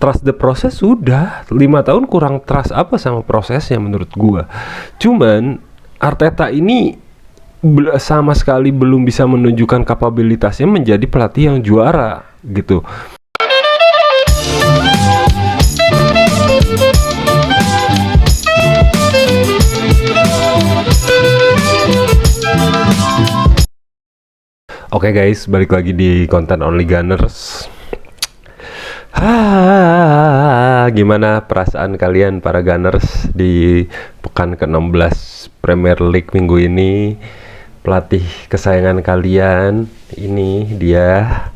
trust the process sudah 5 tahun, kurang trust apa sama prosesnya menurut gua. Cuman Arteta ini sama sekali belum bisa menunjukkan kapabilitasnya menjadi pelatih yang juara gitu. Oke guys, balik lagi di konten Only Gunners. Gimana perasaan kalian para Gunners di pekan ke-16 Premier League minggu ini? Pelatih kesayangan kalian ini dia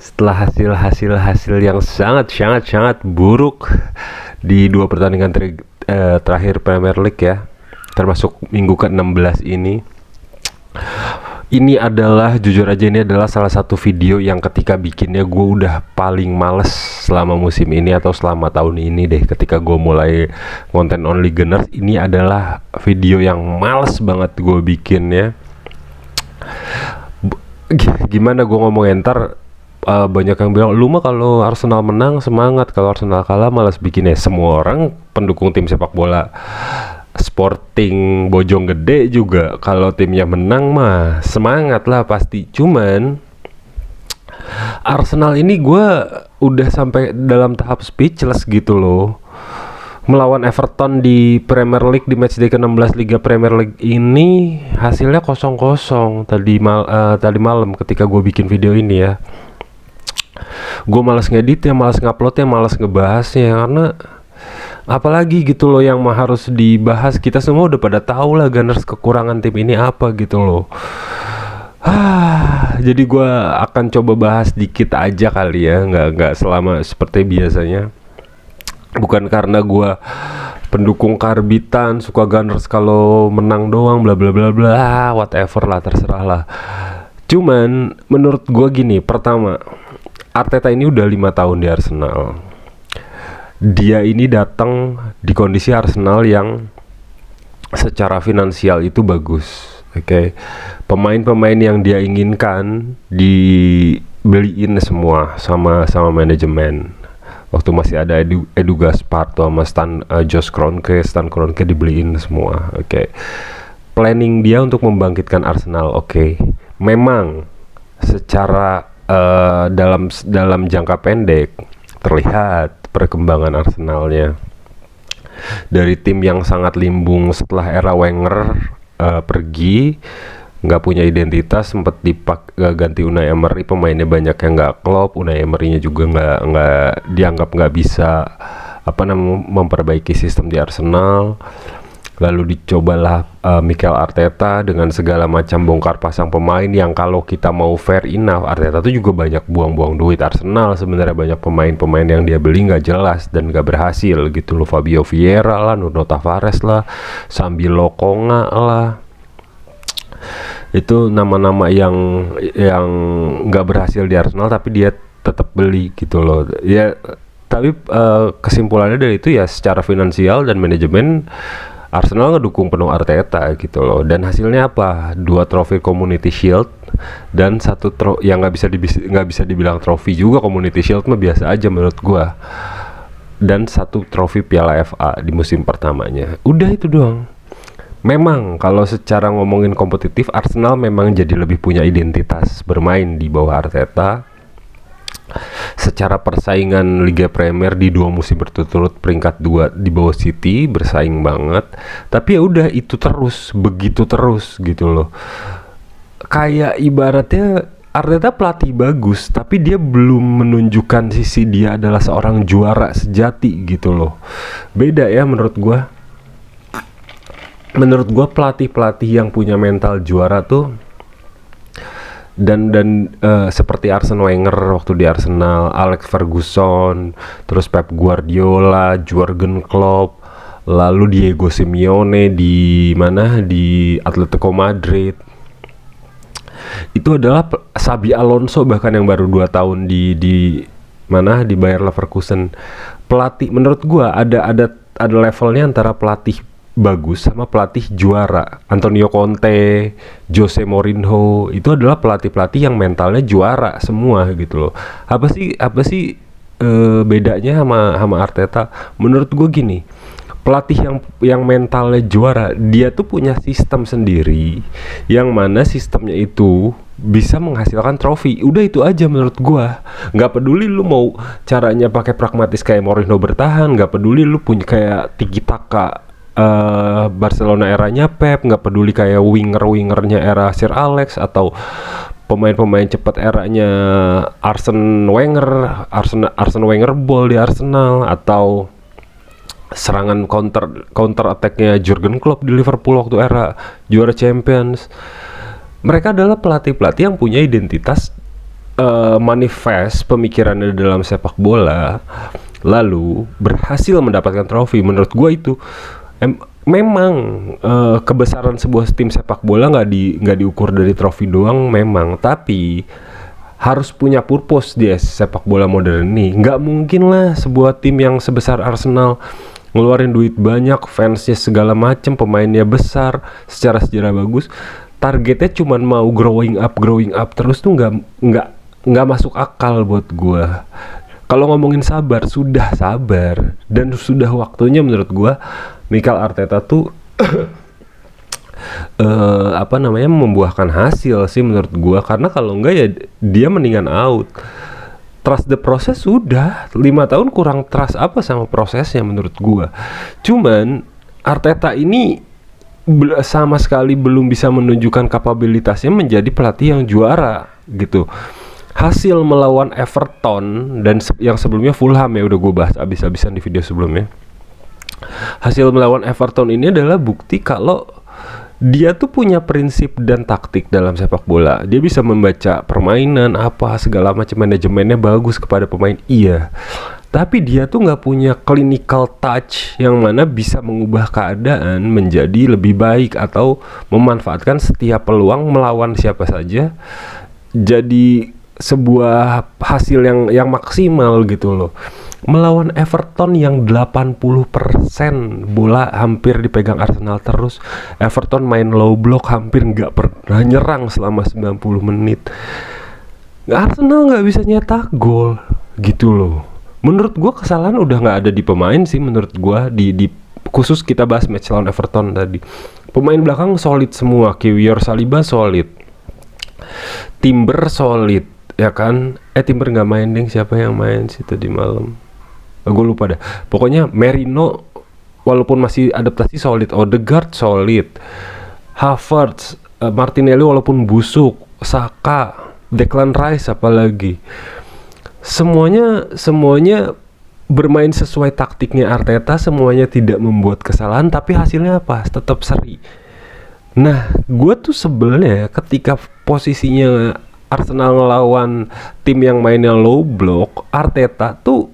setelah hasil yang sangat buruk di 2 pertandingan terakhir Premier League ya, termasuk minggu ke-16 ini. Ini adalah, jujur aja, ini adalah salah satu video yang ketika bikinnya gue udah paling males selama musim ini atau selama tahun ini deh. Ketika gue mulai konten Only Gunners, ini adalah video yang males banget gue bikinnya. Gimana gue ngomong ntar, banyak yang bilang, lu mah kalau Arsenal menang semangat, kalau Arsenal kalah malas bikinnya. Semua orang pendukung tim sepak bola Sporting Bojonggede juga kalau timnya menang mah semangat lah pasti. Cuman Arsenal ini gue udah sampai dalam tahap speechless gitu loh. Melawan Everton di Premier League di matchday ke-16 Liga Premier League ini hasilnya 0-0 tadi malam ketika gue bikin video ini ya. Gue malas ngeditnya, malas nguploadnya, malas ngebahasnya, karena apalagi gitu loh yang harus dibahas. Kita semua udah pada tahu lah Gunners kekurangan tim ini apa gitu loh. Jadi gue akan coba bahas dikit aja kali ya, nggak selama seperti biasanya. Bukan karena gue pendukung karbitan suka Gunners kalau menang doang bla bla bla bla, whatever lah, terserah lah. Cuman menurut gue gini, pertama, Arteta ini udah 5 tahun di Arsenal. Dia ini datang di kondisi Arsenal yang secara finansial itu bagus. Oke. Pemain-pemain yang dia inginkan dibeliin semua sama manajemen. Waktu masih ada Edu Gaspar sama Stan Kroenke dibeliin semua. Oke. Planning dia untuk membangkitkan Arsenal. Oke. Memang secara dalam jangka pendek terlihat perkembangan Arsenalnya dari tim yang sangat limbung setelah era Wenger pergi, nggak punya identitas, sempat ganti Unai Emery, pemainnya banyak yang nggak klop, Unai Emery-nya juga nggak dianggap nggak bisa memperbaiki sistem di Arsenal. Lalu dicobalah Mikel Arteta dengan segala macam bongkar pasang pemain yang kalau kita mau fair enough, Arteta tuh juga banyak buang-buang duit. Arsenal sebenarnya banyak pemain-pemain yang dia beli nggak jelas dan nggak berhasil gitu loh. Fabio Vieira lah, Nuno Tavares lah, Sambi Lokonga lah. Itu nama-nama yang nggak berhasil di Arsenal tapi dia tetap beli gitu loh. Ya, tapi kesimpulannya dari itu ya secara finansial dan manajemen Arsenal ngedukung penuh Arteta gitu loh. Dan hasilnya apa? 2 trofi Community Shield dan 1 yang nggak bisa dibilang trofi juga. Community Shield mah biasa aja menurut gua. Dan 1 trofi Piala FA di musim pertamanya. Udah itu doang. Memang kalau secara ngomongin kompetitif, Arsenal memang jadi lebih punya identitas bermain di bawah Arteta. Secara persaingan Liga Premier di 2 musim berturut-turut peringkat 2 di bawah City, bersaing banget. Tapi ya udah itu terus, begitu terus gitu loh. Kayak ibaratnya Arteta pelatih bagus, tapi dia belum menunjukkan sisi dia adalah seorang juara sejati gitu loh. Beda ya menurut gua. Menurut gua pelatih-pelatih yang punya mental juara tuh dan seperti Arsene Wenger waktu di Arsenal, Alex Ferguson, terus Pep Guardiola, Jurgen Klopp, lalu Diego Simeone di Atletico Madrid. Itu adalah Xabi Alonso bahkan yang baru 2 tahun di Bayer Leverkusen. Pelatih menurut gua ada levelnya antara pelatih bagus sama pelatih juara. Antonio Conte, Jose Mourinho itu adalah pelatih-pelatih yang mentalnya juara semua gitu loh. Apa sih bedanya sama Arteta menurut gue gini. Pelatih yang mentalnya juara, dia tuh punya sistem sendiri yang mana sistemnya itu bisa menghasilkan trofi. Udah itu aja menurut gua. Nggak peduli lu mau caranya pakai pragmatis kayak Mourinho bertahan, nggak peduli lu punya kayak tiki taka Barcelona eranya Pep, nggak peduli kayak wingernya era Sir Alex atau pemain-pemain cepat eranya Arsene Wenger ball di Arsenal, atau serangan counter attack-nya Jurgen Klopp di Liverpool waktu era juara Champions. Mereka adalah pelatih-pelatih yang punya identitas, manifest pemikirannya dalam sepak bola, lalu berhasil mendapatkan trofi. Menurut gue itu memang kebesaran sebuah tim sepak bola nggak diukur dari trofi doang memang, tapi harus punya purpose dia sepak bola modern ini. Nggak mungkin lah sebuah tim yang sebesar Arsenal ngeluarin duit banyak, fansnya segala macem, pemainnya besar, secara sejarah bagus, targetnya cuman mau growing up terus tuh nggak masuk akal buat gua. Kalau ngomongin sabar, sudah sabar dan sudah waktunya menurut gua Mikel Arteta tuh membuahkan hasil sih menurut gua, karena kalau enggak ya dia mendingan out. Trust the process sudah 5 tahun kurang trust apa sama prosesnya menurut gua. Cuman Arteta ini sama sekali belum bisa menunjukkan kapabilitasnya menjadi pelatih yang juara gitu. Hasil melawan Everton dan yang sebelumnya Fulham ya udah gua bahas abis-abisan di video sebelumnya. Hasil melawan Everton ini adalah bukti kalau dia tuh punya prinsip dan taktik dalam sepak bola. Dia bisa membaca permainan apa segala macam, manajemennya bagus kepada pemain. Iya. Tapi dia tuh nggak punya clinical touch yang mana bisa mengubah keadaan menjadi lebih baik atau memanfaatkan setiap peluang melawan siapa saja jadi sebuah hasil yang maksimal gitu loh. Melawan Everton yang 80% bola hampir dipegang Arsenal terus. Everton main low block, hampir nggak pernah nyerang selama 90 menit. Arsenal nggak bisa nyetak gol gitu loh. Menurut gue kesalahan udah nggak ada di pemain sih menurut gue, di khusus kita bahas match lawan Everton tadi. Pemain belakang solid semua, Kiwior Saliba solid, Timber solid ya kan. Timber nggak main ding, siapa yang main sih tadi malam? Gue lupa dah. Pokoknya Merino walaupun masih adaptasi solid, Odegaard solid, Havertz, Martinelli walaupun busuk, Saka, Declan Rice apalagi. Semuanya bermain sesuai taktiknya Arteta, semuanya tidak membuat kesalahan, tapi hasilnya apa? Tetap seri. Nah, gue tuh sebelnya ketika posisinya Arsenal ngelawan tim yang mainnya low block, Arteta tuh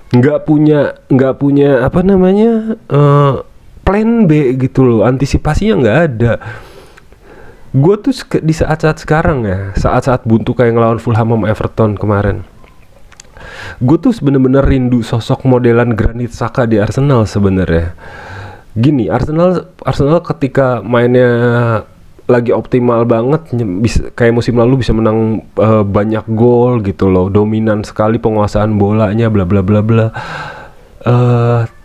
nggak punya plan B gitu loh, antisipasinya nggak ada. Gue tuh di saat-saat sekarang ya, saat-saat buntu kayak ngelawan Fulham sama Everton kemarin, gue tuh bener-bener rindu sosok modelan Granit Xhaka di Arsenal sebenarnya. Gini, Arsenal ketika mainnya lagi optimal banget, kayak musim lalu bisa menang banyak gol gitu loh, dominan sekali penguasaan bolanya, bla bla bla bla.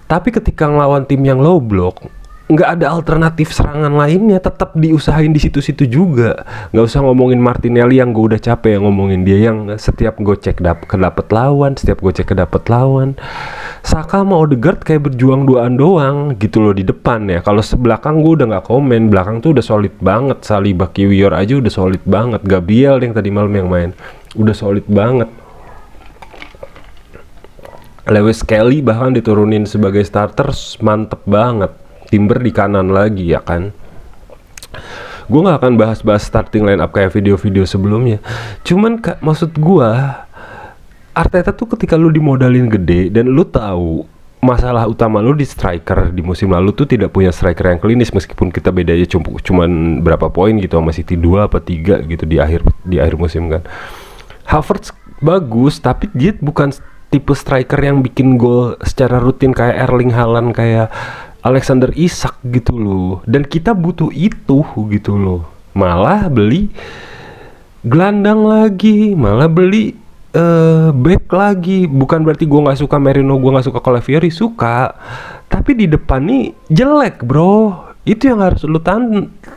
Tapi ketika ngelawan tim yang low block, nggak ada alternatif serangan lainnya, tetap diusahain di situ-situ juga. Nggak usah ngomongin Martinelli yang gue udah capek ya ngomongin dia, yang setiap gocek kedapet lawan, setiap gocek kedapet lawan. Saka sama Odegaard kayak berjuang duaan doang gitu loh di depan ya. Kalau sebelakang gue udah nggak komen, belakang tuh udah solid banget. Saliba, Kiwior aja udah solid banget. Gabriel yang tadi malam yang main udah solid banget. Lewis Kelly bahkan diturunin sebagai starter, mantep banget. Timber di kanan lagi ya kan. Gue gak akan bahas-bahas starting line up kayak video-video sebelumnya. Cuman maksud gue, Arteta tuh ketika lu dimodalin gede dan lu tahu masalah utama lu di striker di musim lalu tuh tidak punya striker yang klinis, meskipun kita bedanya cuman berapa poin gitu sama City, 2 apa 3 gitu di akhir musim kan. Havertz bagus, tapi dia bukan tipe striker yang bikin gol secara rutin kayak Erling Haaland, kayak Alexander Isak gitu loh. Dan kita butuh itu gitu loh. Malah beli gelandang lagi, malah beli back lagi. Bukan berarti gue nggak suka Merino, gue nggak suka Calafiori, suka. Tapi di depan nih jelek bro. Itu yang harus lu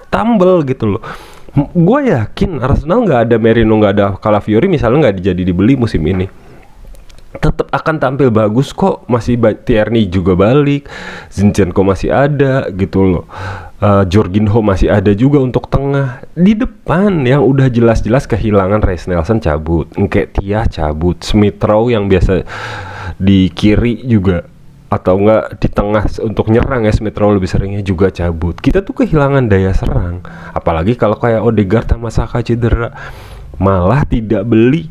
tambel gitu loh. Gue yakin Arsenal nggak ada Merino, nggak ada Calafiori misalnya, nggak jadi dibeli musim ini, tetap akan tampil bagus kok. Masih Tierney juga balik, Zinchenko masih ada gitu loh, Jorginho masih ada juga untuk tengah. Di depan yang udah jelas-jelas kehilangan Reiss Nelson cabut, Nketiah cabut, Smith Rowe yang biasa di kiri juga atau enggak di tengah untuk nyerang ya, Smith Rowe lebih seringnya juga cabut. Kita tuh kehilangan daya serang, apalagi kalau kayak Odegaard sama Saka cedera. Malah tidak beli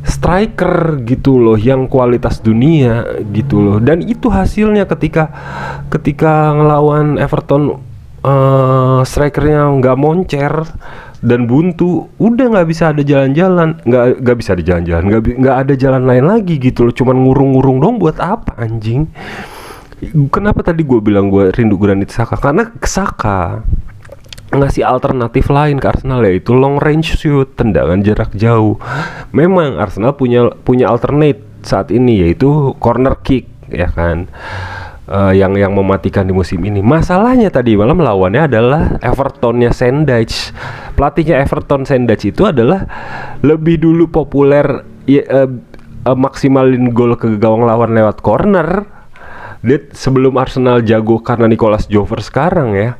striker gitu loh yang kualitas dunia gitu loh. Dan itu hasilnya ketika ngelawan Everton, strikernya nggak moncer dan buntu, udah nggak bisa ada jalan-jalan, nggak bisa ada jalan-jalan, nggak ada jalan lain lagi gitu loh. Cuman ngurung-ngurung dong, buat apa anjing? Kenapa tadi gue bilang gue rindu Granit Xhaka? Karena Xhaka ngasih alternatif lain ke Arsenal, yaitu long range shoot, tendangan jarak jauh. Memang Arsenal punya alternate saat ini, yaitu corner kick ya kan, yang mematikan di musim ini. Masalahnya tadi malam lawannya adalah Evertonnya Sendage. Pelatihnya Everton Sendage itu adalah lebih dulu populer maksimalin gol ke gawang lawan lewat corner. Dia sebelum Arsenal jago karena Nicolas Jover sekarang ya,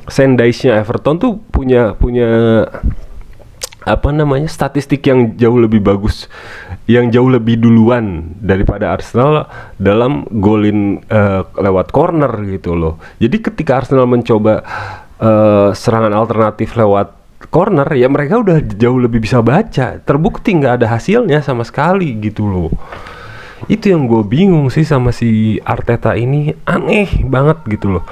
Sendage-nya Everton tuh punya apa namanya, statistik yang jauh lebih bagus, yang jauh lebih duluan daripada Arsenal dalam golin lewat corner gitu loh. Jadi ketika Arsenal mencoba serangan alternatif lewat corner, ya mereka udah jauh lebih bisa baca. Terbukti nggak ada hasilnya sama sekali gitu loh. Itu yang gue bingung sih sama si Arteta ini, aneh banget gitu loh.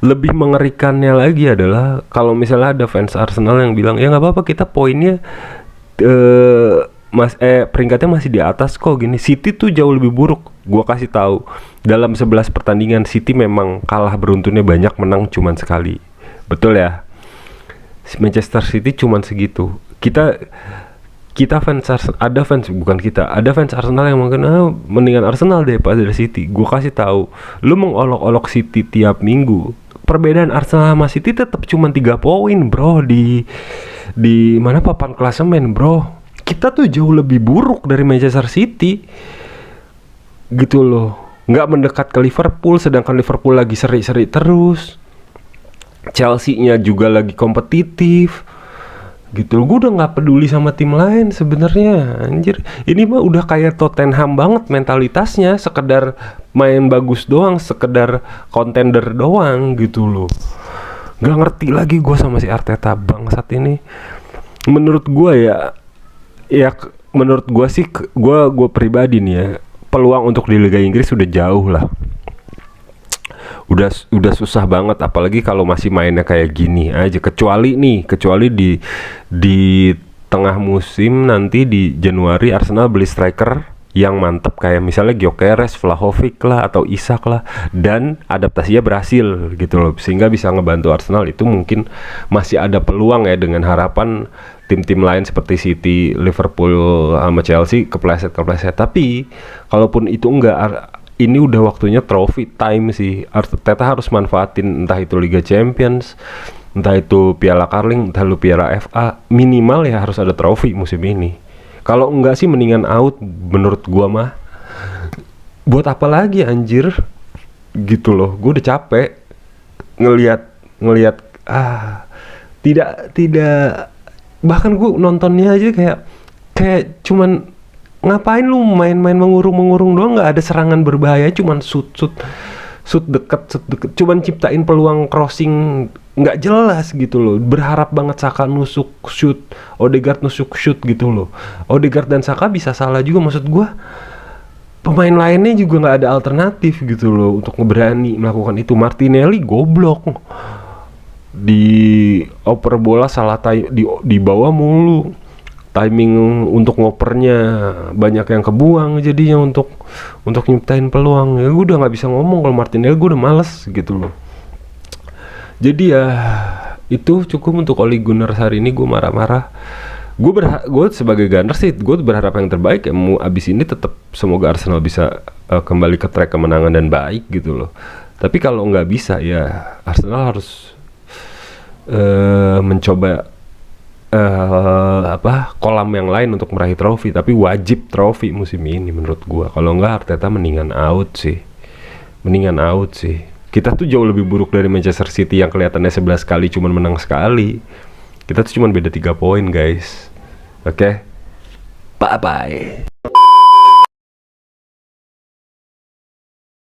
Lebih mengerikannya lagi adalah kalau misalnya ada fans Arsenal yang bilang, ya nggak apa-apa kita poinnya peringkatnya masih di atas kok gini. City tuh jauh lebih buruk. Gua kasih tahu, dalam 11 pertandingan City memang kalah beruntunnya banyak, menang cuman sekali. Betul ya? Manchester City cuman segitu. Kita fans Arsenal, ada fans Arsenal yang mungkin mendingan Arsenal deh pas dari City. Gue kasih tahu, lu mengolok-olok City tiap minggu, perbedaan Arsenal sama City tetap cuma 3 poin bro, di mana papan klasemen bro. Kita tuh jauh lebih buruk dari Manchester City gitu loh. Nggak mendekat ke Liverpool, sedangkan Liverpool lagi seri-seri terus, Chelsea-nya juga lagi kompetitif gitu. Gue udah nggak peduli sama tim lain sebenarnya, anjir. Ini mah udah kayak Tottenham banget mentalitasnya, sekedar main bagus doang, sekedar contender doang gitu loh. Nggak ngerti lagi gue sama si Arteta bangsat ini. Menurut gue ya menurut gue sih, gue pribadi nih ya, peluang untuk di Liga Inggris udah jauh lah. Udah susah banget, apalagi kalau masih mainnya kayak gini aja. Kecuali di tengah musim nanti di Januari Arsenal beli striker yang mantep kayak misalnya Gyökeres, Vlahovic lah atau Isak lah, dan adaptasinya berhasil gitu loh, sehingga bisa ngebantu Arsenal. Itu mungkin masih ada peluang ya, dengan harapan tim-tim lain seperti City, Liverpool sama Chelsea kepleset. Tapi kalaupun itu enggak, ini udah waktunya trophy time sih. Arteta harus manfaatin, entah itu Liga Champions, entah itu Piala Carling, entah itu Piala FA. Minimal ya harus ada trofi musim ini. Kalau enggak sih mendingan out menurut gua mah. Buat apa lagi anjir? Gitu loh. Gua udah capek ngelihat tidak bahkan gua nontonnya aja kayak cuman ngapain lu main-main mengurung doang, nggak ada serangan berbahaya, cuman shoot deket, cuman ciptain peluang crossing nggak jelas gitu loh. Berharap banget Saka nusuk shoot, Odegaard nusuk shoot gitu loh. Odegaard dan Saka bisa salah juga, maksud gua pemain lainnya juga nggak ada alternatif gitu loh untuk berani melakukan itu. Martinelli goblok, di oper bola salah di bawah mulu. Timing untuk ngopernya banyak yang kebuang jadinya untuk nyiptain peluang. Ya gue udah nggak bisa ngomong kalau Martinelli, gue udah males gitu loh. Jadi ya itu cukup untuk Ole Gunnar hari ini. Gue marah-marah, Gue sebagai Gunners sih, gue berharap yang terbaik ya. Mau abis ini tetap semoga Arsenal bisa kembali ke track kemenangan dan baik gitu loh. Tapi kalau nggak bisa ya Arsenal harus mencoba kolam yang lain untuk meraih trofi. Tapi wajib trofi musim ini menurut gue. Kalau nggak Arteta mendingan out sih. Kita tuh jauh lebih buruk dari Manchester City yang kelihatannya 11 kali cuman menang sekali. Kita tuh cuman beda 3 poin guys. Oke, bye bye.